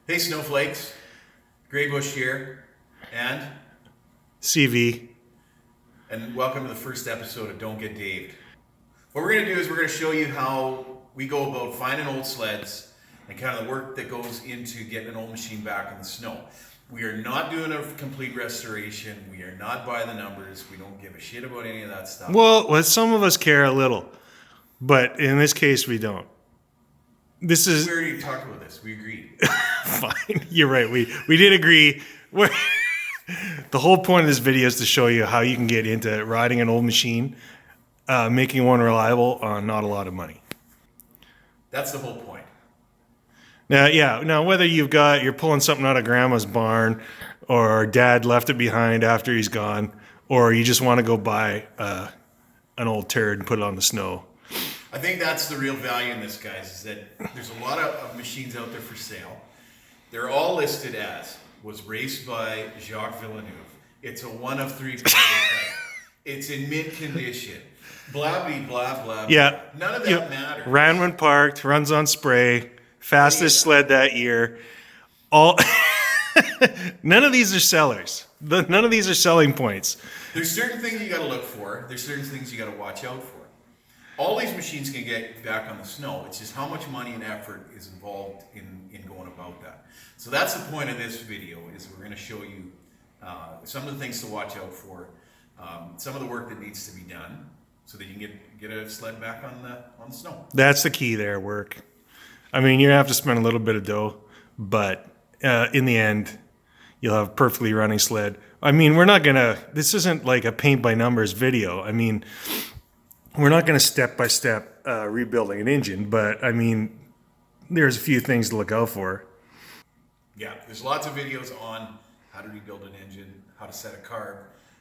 Hey Snowflakes, Grey Bush here, and CV. and welcome to the first episode of Don't Get Daved. What we're going to do is we're going to show you how we go about finding old sleds and kind of the work that goes into getting an old machine back in the snow. We are not doing a complete restoration. We are not by the numbers. We don't give a shit about any of that stuff. Well, some of us care a little, but in this case, we don't. This is We already talked about this. We agreed. fine. You're right. We did agree. The whole point of this video is to show you how you can get into riding an old machine, making one reliable on not a lot of money. That's the whole point. Now, whether you're pulling something out of grandma's barn, or dad left it behind after he's gone, or you just want to go buy an old turd and put it on the snow. I think that's the real value in this, guys, is that there's a lot of machines out there for sale. They're all listed as, was raced by Jacques Villeneuve. It's a one of three prototype. It's in mint condition. Blah, blah, blah, blah. Yeah. None of that matters. Ran when parked, runs on spray, fastest sled that year. All none of these are sellers. None of these are selling points. There's certain things you got to look for. There's certain things you got to watch out for. All these machines can get back on the snow. It's just how much money and effort is involved in going about that. So that's the point of this video, is we're going to show you some of the things to watch out for, some of the work that needs to be done so that you can get a sled back on the snow. That's the key there, work. I mean, you're going to have to spend a little bit of dough, but in the end, you'll have a perfectly running sled. I mean, this isn't like a paint by numbers video. I mean, we're not going to step-by-step rebuilding an engine, but I mean, there's a few things to look out for. Yeah, there's lots of videos on how to rebuild an engine, how to set a carb,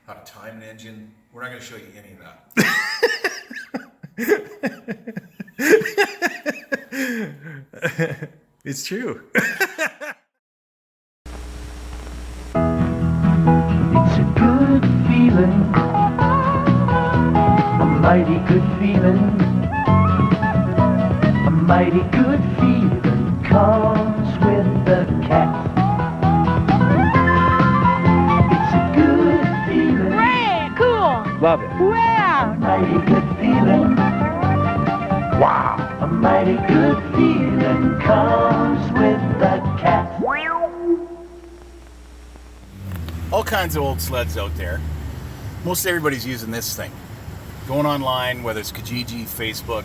how to time an engine. We're not going to show you any of that. It's true. It's a good feeling. A mighty good feeling. A mighty good feeling comes with the cat. It's a good feeling. Great, cool. Love it. Wow. A mighty good feeling. Wow. A mighty good feeling comes with the cat. All kinds of old sleds out there. Most everybody's using this thing. Going online, whether it's Kijiji, Facebook.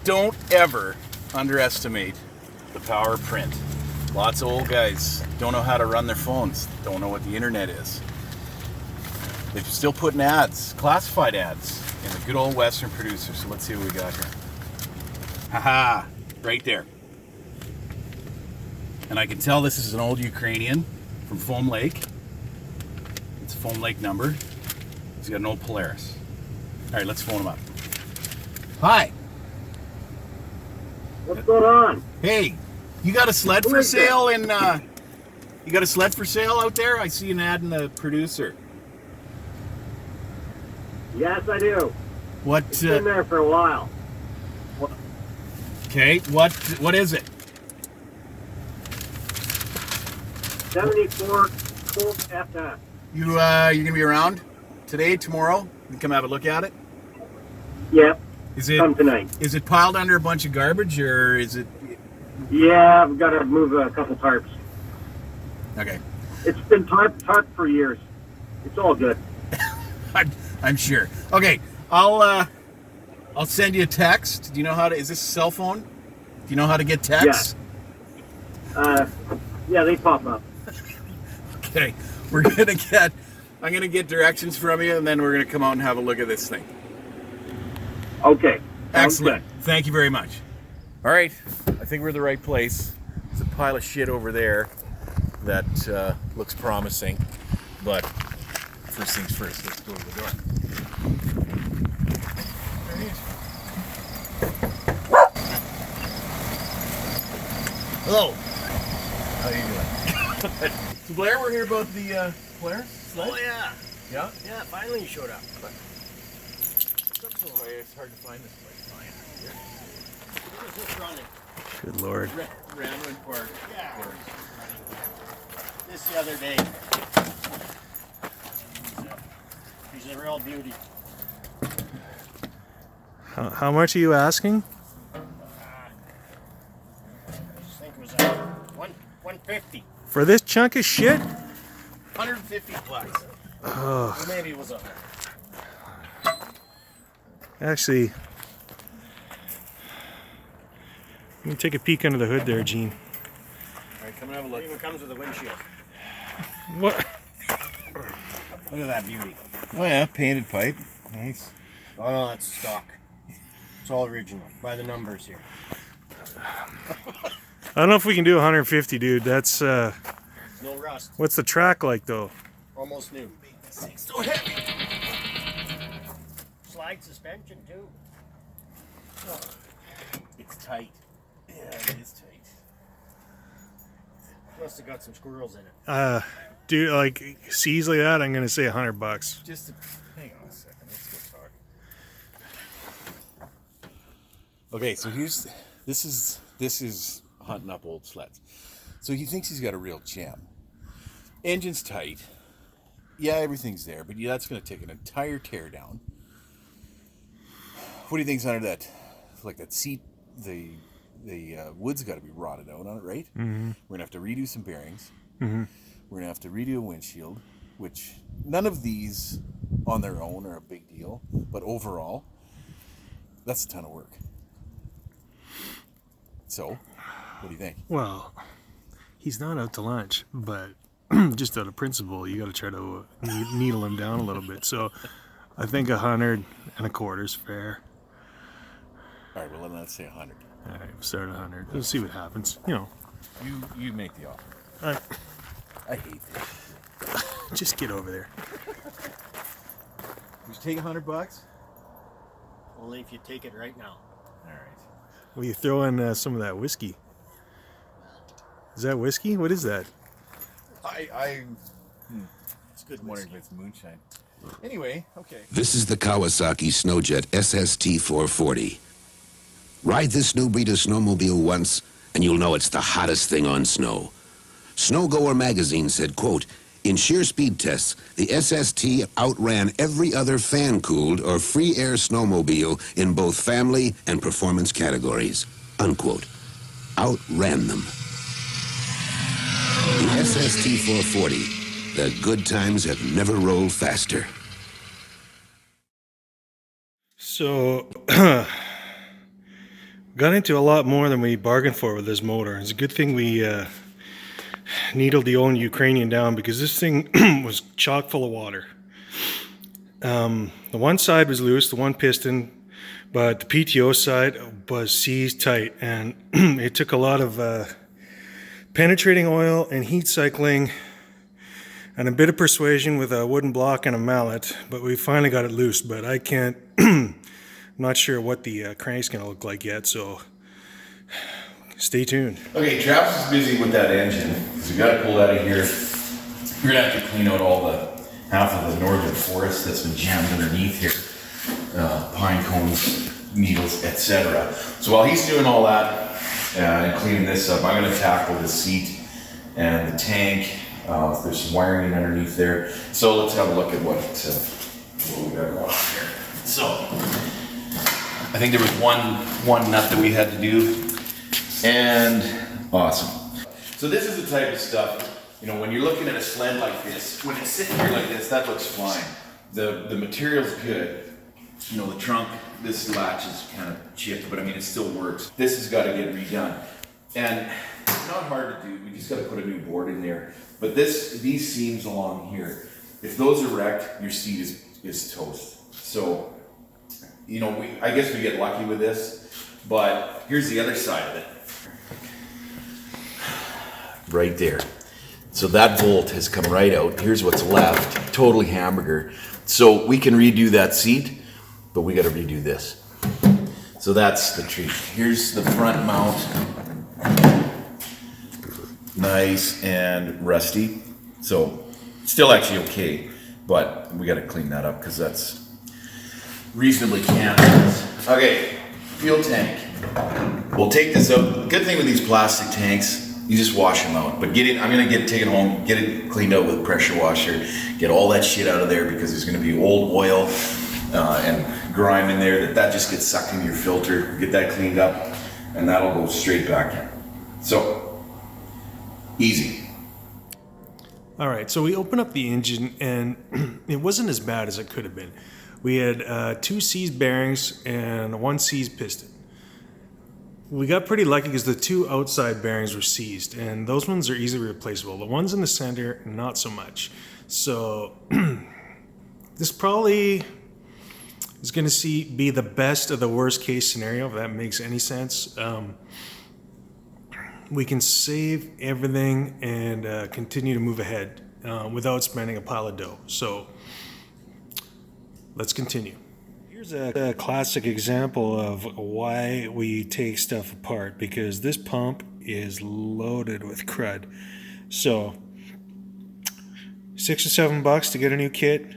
Don't ever underestimate the power of print. Lots of old guys don't know how to run their phones, don't know what the internet is. They're still putting ads, classified ads, in the good old Western producer. So let's see what we got here. Haha, right there. And I can tell this is an old Ukrainian from Foam Lake. It's a Foam Lake number. He's got an old Polaris. All right, let's phone him up. Hi. What's going on? Hey, you got a sled for sale in? You got a sled for sale out there? I see an ad in the producer. Yes, I do. What? It's been there for a while. Okay. What is it? 74 Colt FS. You gonna be around today, tomorrow? You can come have a look at it. Yep. Is it Come tonight. Is it piled under a bunch of garbage, or is it? Yeah, I've got to move a couple tarps. Okay. It's been tarp for years. It's all good. I'm sure. Okay, I'll send you a text. Do you know how to? Is this a cell phone? Do you know how to get texts? Yeah, they pop up. Okay, I'm gonna get directions from you, and then we're gonna come out and have a look at this thing. Okay. Excellent. Thank you very much. All right, I think we're in the right place. There's a pile of shit over there that looks promising, but first things first, let's go to the door. Hello. How are you doing? So Blair, we're here about the Polaris sled? Oh yeah. Yeah? Yeah, finally you showed up. It's hard to find this place. It's running. Good Lord. Ramlin Park. Yeah. This the other day. He's a real beauty. How much are you asking? I just think it was 150. For this chunk of shit? 150 bucks. Oh. Or maybe it was 100. Actually, let me take a peek under the hood there, Gene. Alright, come and have a look. It even comes with a windshield. What? Look at that beauty. Oh yeah, painted pipe. Nice. Oh no, that's stock. It's all original. By the numbers here. I don't know if we can do 150, dude. That's No rust. what's the track like though? Almost new. This thing's so heavy. Slide suspension too. Oh, it's tight. Yeah, it is tight. Must have got some squirrels in it. Dude, like C's like that, I'm gonna say $100. Just hang on a second. Let's go talk. Okay, so this is hunting up old sleds. So he thinks he's got a real gem. Engine's tight. Yeah, everything's there, but yeah, that's going to take an entire tear down. What do you think's under that? Like that seat, the wood's got to be rotted out on it, right? Mm-hmm. We're going to have to redo some bearings. Mm-hmm. We're going to have to redo a windshield, which none of these on their own are a big deal, but overall, that's a ton of work. So, what do you think? Well, he's not out to lunch, but just out of principle, you got to try to needle him down a little bit. So, I think 125 is fair. All right, well, let's say 100. All right, we'll start at 100. Let's see what happens. You know. You make the offer. All right. I hate this. Just get over there. Would you take $100? Only if you take it right now. All right. Will you throw in some of that whiskey? Is that whiskey? What is that? It's good. I'm wondering if it's moonshine. Anyway, okay. This is the Kawasaki Snowjet SST 440. Ride this new breed of snowmobile once, and you'll know it's the hottest thing on snow. Snowgoer magazine said, quote, "In sheer speed tests, the SST outran every other fan-cooled or free-air snowmobile in both family and performance categories." Unquote. Outran them. The SST 440. The good times have never rolled faster. So, got into a lot more than we bargained for with this motor. It's a good thing we needled the old Ukrainian down, because this thing was chock full of water. The one side was loose, the one piston, but the PTO side was seized tight, and it took a lot of penetrating oil and heat cycling and a bit of persuasion with a wooden block and a mallet, but we finally got it loose. But I can't, I'm not sure what the crank's gonna look like yet, so stay tuned. Okay, Travis is busy with that engine, so we got to pull that out of here. We're gonna have to clean out all the half of the northern forest that's been jammed underneath here, pine cones, needles, etc. So while he's doing all that and cleaning this up, I'm gonna tackle the seat and the tank. There's some wiring underneath there. So let's have a look at what we got going on here. So I think there was one nut that we had to do. And awesome. So this is the type of stuff, you know, when you're looking at a sled like this, when it's sitting here like this, that looks fine. The material's good. You know, the trunk, this latch is kind of chipped, but I mean, it still works. This has got to get redone. And it's not hard to do. We just got to put a new board in there. But these seams along here, if those are wrecked, your seat is toast. So, you know, I guess we get lucky with this, but here's the other side of it. Right there. So that bolt has come right out. Here's what's left, totally hamburger. So we can redo that seat, but we got to redo this. So that's the treat. Here's the front mount. Nice and rusty. So still actually okay, but we got to clean that up because that's reasonably cancerous. Okay, fuel tank. We'll take this out. Good thing with these plastic tanks, you just wash them out. But I'm gonna take it home, get it cleaned out with a pressure washer, get all that shit out of there because there's gonna be old oil and grime in there that just gets sucked into your filter. Get that cleaned up, and that'll go straight back in. So, easy. All right, so we opened up the engine, and it wasn't as bad as it could have been. We had 2 seized bearings and 1 seized piston. We got pretty lucky because the 2 outside bearings were seized, and those ones are easily replaceable. The ones in the center, not so much. So this probably is going to be the best of the worst case scenario, if that makes any sense. We can save everything and continue to move ahead without spending a pile of dough. So let's continue. Here's a classic example of why we take stuff apart, because this pump is loaded with crud. So $6 or $7 to get a new kit,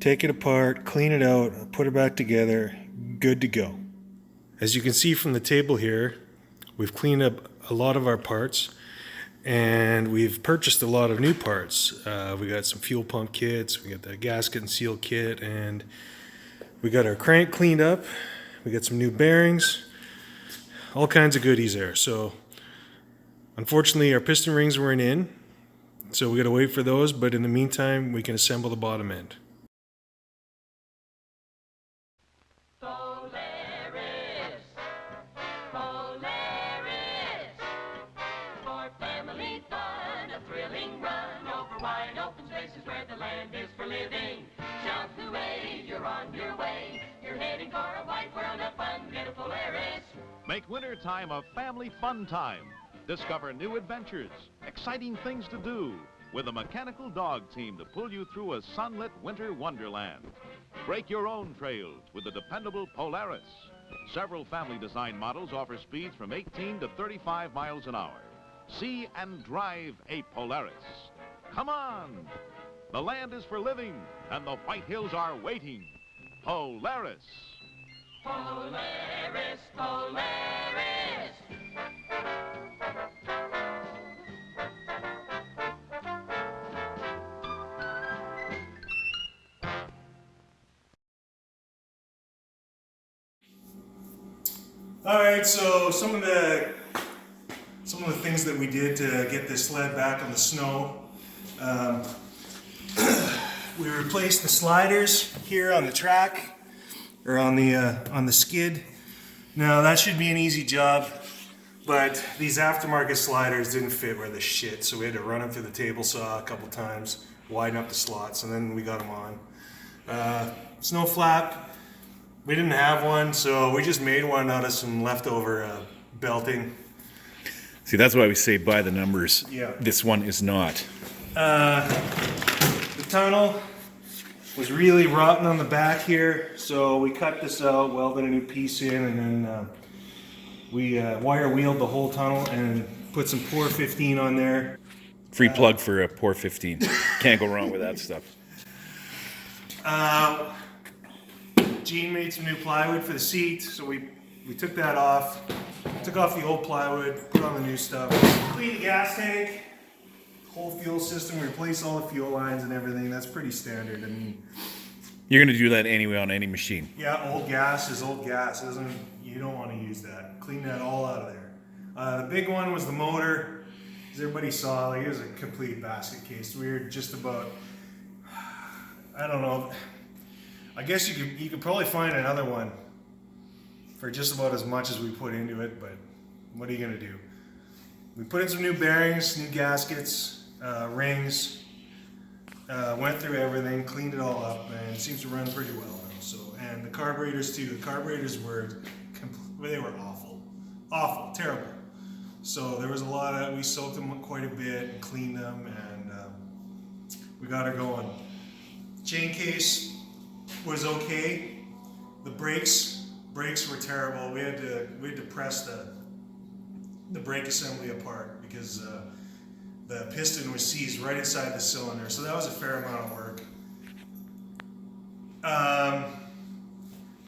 take it apart, clean it out, put it back together, good to go. As you can see from the table here, we've cleaned up a lot of our parts, and we've purchased a lot of new parts. We got some fuel pump kits, we got the gasket and seal kit, and we got our crank cleaned up. We got some new bearings, all kinds of goodies there. So unfortunately our piston rings weren't in, so we got to wait for those, but in the meantime we can assemble the bottom end. For family fun, a thrilling run over wide open spaces where the land is for living. Shout hooray, you're on your way. You're heading for a wide world of fun, get a Polaris. Make winter time a family fun time. Discover new adventures, exciting things to do, with a mechanical dog team to pull you through a sunlit winter wonderland. Break your own trails with the dependable Polaris. Several family design models offer speeds from 18 to 35 miles an hour. See and drive a Polaris. Come on! The land is for living, and the White Hills are waiting. Polaris. Polaris, Polaris. All right, so some of the things that we did to get this sled back on the snow. We replaced the sliders here on the track, or on the skid. Now that should be an easy job, but these aftermarket sliders didn't fit where the shit, so we had to run them through the table saw a couple times, widen up the slots, and then we got them on. Snow flap, we didn't have one, so we just made one out of some leftover belting. See, that's why we say by the numbers. Yeah. This one is not. The tunnel was really rotten on the back here, so we cut this out, welded a new piece in, and then we wire wheeled the whole tunnel and put some Pour 15 on there. Free plug for a Pour 15. Can't go wrong with that stuff. Gene made some new plywood for the seat, so we took that off, took off the old plywood, put on the new stuff, cleaned the gas tank, whole fuel system, replaced all the fuel lines and everything. That's pretty standard. I mean, You're going to do that anyway on any machine. yeah, old gas is old gas. You don't want to use that. Clean that all out of there. The big one was the motor. As everybody saw, like, it was a complete basket case. We were just about, I don't know. I guess you could probably find another one for just about as much as we put into it, but what are you gonna do? We put in some new bearings, new gaskets, rings, went through everything, cleaned it all up, and it seems to run pretty well now. So, and the carburetors too. The carburetors were awful, terrible. So there was a lot of, we soaked them quite a bit and cleaned them, and we got her going. Chain case was okay. The brakes were terrible. We had to press the brake assembly apart because the piston was seized right inside the cylinder. So that was a fair amount of work.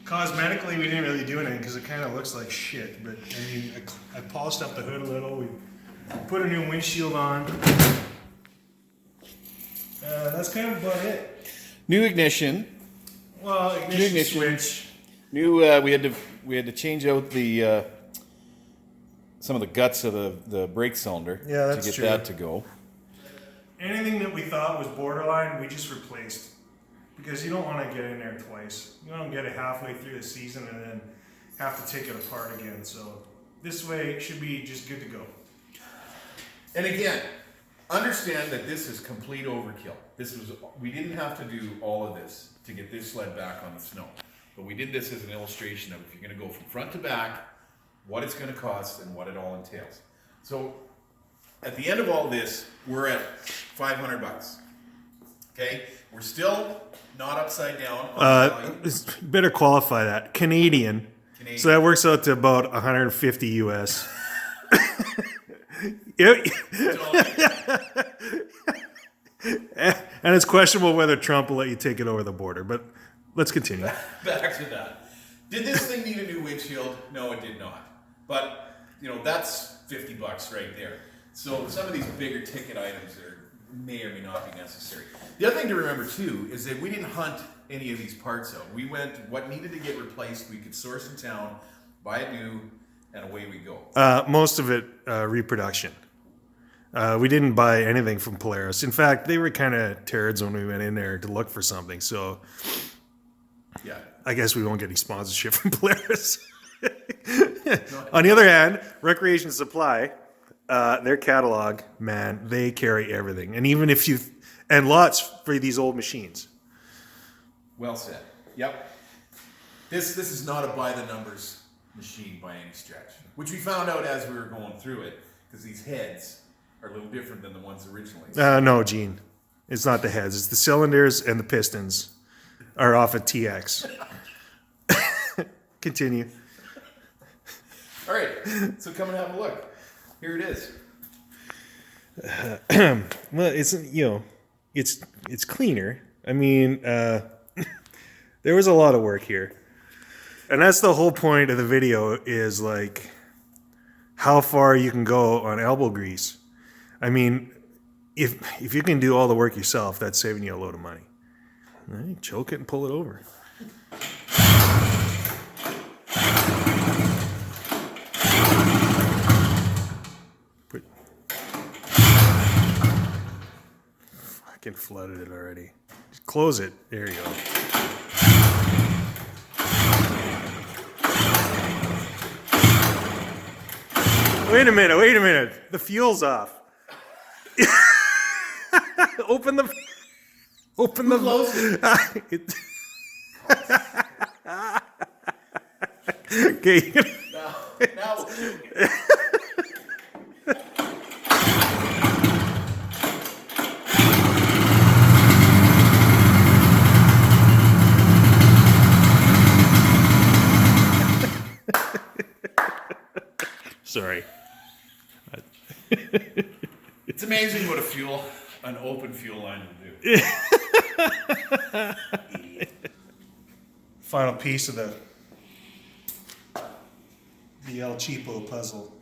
Cosmetically, we didn't really do anything because it kind of looks like shit. But I mean, I polished up the hood a little. We put a new windshield on. That's kind of about it. New ignition. Well, ignition switch. New. We had to change out the some of the guts of the brake cylinder. Yeah, that's to get true. that to go. Anything that we thought was borderline, we just replaced. Because you don't want to get in there twice. You don't get it halfway through the season and then have to take it apart again. So this way it should be just good to go. And again, understand that this is complete overkill. We didn't have to do all of this to get this sled back on the snow. But we did this as an illustration of if you're going to go from front to back, what it's going to cost and what it all entails. So at the end of all this, we're at $500. Okay? We're still not upside down on value. Better qualify that. Canadian. So that works out to about 150 US. And it's questionable whether Trump will let you take it over the border, but let's continue. Back to that. Did this thing need a new windshield? No, it did not. But, that's $50 right there. So some of these bigger ticket items may or may not be necessary. The other thing to remember, too, is that we didn't hunt any of these parts out. We went, what needed to get replaced, we could source in town, buy it new, and away we go. Most of it reproduction. We didn't buy anything from Polaris. In fact, they were kind of turds when we went in there to look for something. So, yeah, I guess we won't get any sponsorship from Polaris. On the other hand, Recreation Supply, their catalog, man, they carry everything. And even if and lots for these old machines. Well said. Yep. This is not a by the numbers machine by any stretch, which we found out as we were going through it, because these heads are a little different than the ones originally. No, Gene. It's not the heads. It's the cylinders and the pistons are off a TX. Continue. All right. So come and have a look. Here it is. Well, it's cleaner. I mean, there was a lot of work here. And that's the whole point of the video is like how far you can go on elbow grease. I mean, if you can do all the work yourself, that's saving you a load of money. All right, choke it and pull it over. Fucking flooded it already. Just close it. There you go. Wait a minute. The fuel's off. Open the. Close it. Okay. Now we'll do it. Sorry. It's amazing what an open fuel line will do. Final piece of the El Cheapo puzzle.